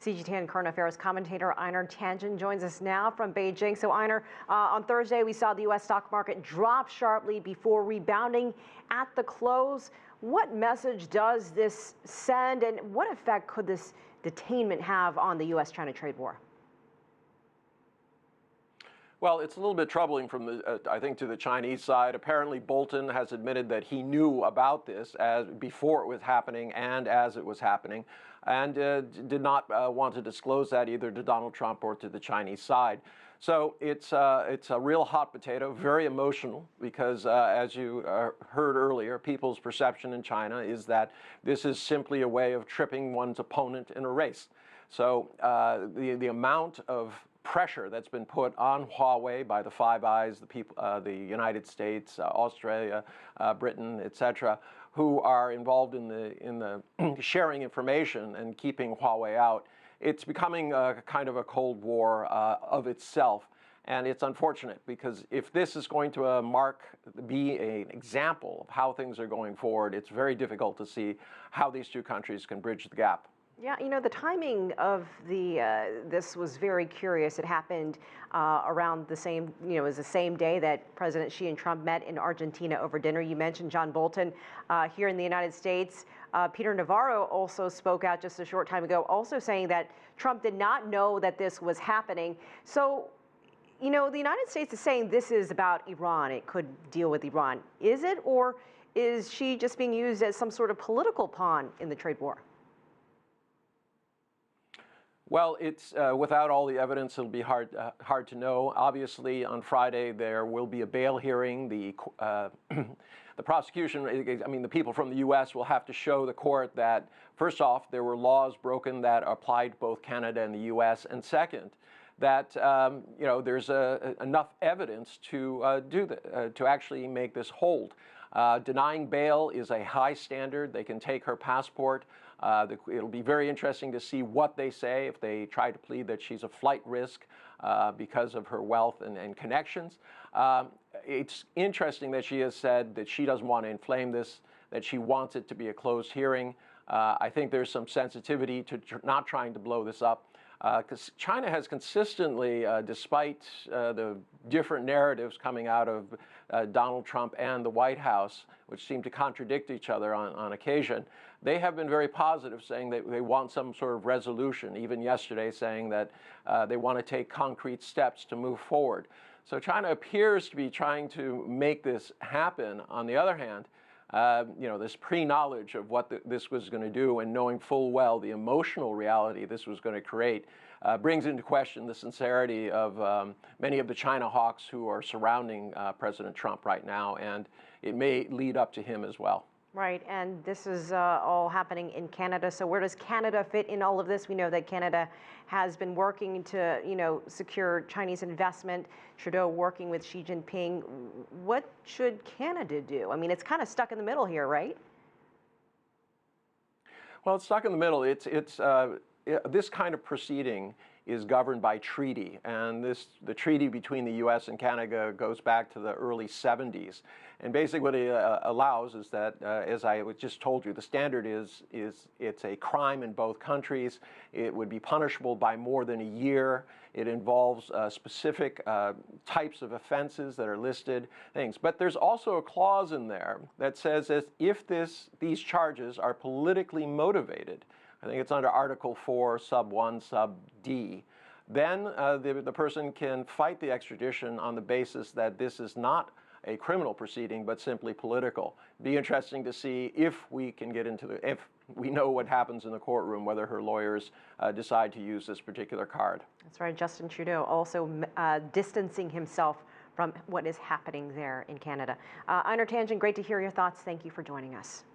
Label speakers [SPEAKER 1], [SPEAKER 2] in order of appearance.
[SPEAKER 1] CGTN current affairs commentator Einar Tangen joins us now from Beijing. So Einar, on Thursday we saw the U.S. stock market drop sharply before rebounding at the close. What message does this send, and what effect could this detainment have on the U.S.-China trade war?
[SPEAKER 2] Well, it's a little bit troubling from the, I think, to the Chinese side. Apparently, Bolton has admitted that he knew about this before it was happening and as it was happening, and did not want to disclose that either to Donald Trump or to the Chinese side. So it's a real hot potato, very emotional, because as you heard earlier, people's perception in China is that this is simply a way of tripping one's opponent in a race. So the amount of pressure that's been put on Huawei by the Five Eyes, the United States, Australia, Britain, etc., who are involved in the sharing information and keeping Huawei out. It's becoming kind of a Cold War of itself, and it's unfortunate because if this is going to be an example of how things are going forward, it's very difficult to see how these two countries can bridge the gap.
[SPEAKER 1] Yeah, you know, the timing of this was very curious. It happened around the same, it was the same day that President Xi and Trump met in Argentina over dinner. You mentioned John Bolton here in the United States. Peter Navarro also spoke out just a short time ago, also saying that Trump did not know that this was happening. So, you know, the United States is saying this is about Iran. It could deal with Iran. Is it, or is Xi just being used as some sort of political pawn in the trade war?
[SPEAKER 2] Well, it's without all the evidence, it'll be hard to know. Obviously, on Friday there will be a bail hearing. The prosecution, I mean, the people from the U.S. will have to show the court that, first off, there were laws broken that applied to both Canada and the U.S., and second, that there's enough evidence to actually make this hold. Denying bail is a high standard. They can take her passport. It'll be very interesting to see what they say if they try to plead that she's a flight risk because of her wealth and connections. It's interesting that she has said that she doesn't want to inflame this, that she wants it to be a closed hearing. I think there's some sensitivity to not trying to blow this up. Because China has consistently, despite the different narratives coming out of Donald Trump and the White House, which seem to contradict each other on occasion, they have been very positive, saying that they want some sort of resolution, even yesterday saying that they want to take concrete steps to move forward. So China appears to be trying to make this happen. On the other hand, this pre-knowledge of what this was going to do and knowing full well the emotional reality this was going to create brings into question the sincerity of many of the China hawks who are surrounding President Trump right now, and it may lead up to him as well.
[SPEAKER 1] Right, and this is all happening in Canada. So where does Canada fit in all of this? We know that Canada has been working to, secure Chinese investment. Trudeau working with Xi Jinping. What should Canada do? I mean, it's kind of stuck in the middle here, right?
[SPEAKER 2] Well, it's stuck in the middle. This kind of proceeding is governed by treaty, and the treaty between the U.S. and Canada goes back to the early 70s. And basically what it allows is that, as I just told you, the standard is it's a crime in both countries. It would be punishable by more than a year. It involves specific types of offenses that are listed, things. But there's also a clause in there that says that if these charges are politically motivated, I think it's under Article 4, Sub 1, Sub D, then the person can fight the extradition on the basis that this is not a criminal proceeding, but simply political. Be interesting to see if we can get into if we know what happens in the courtroom, whether her lawyers decide to use this particular card.
[SPEAKER 1] That's right. Justin Trudeau also distancing himself from what is happening there in Canada. Einar Tangen, great to hear your thoughts. Thank you for joining us.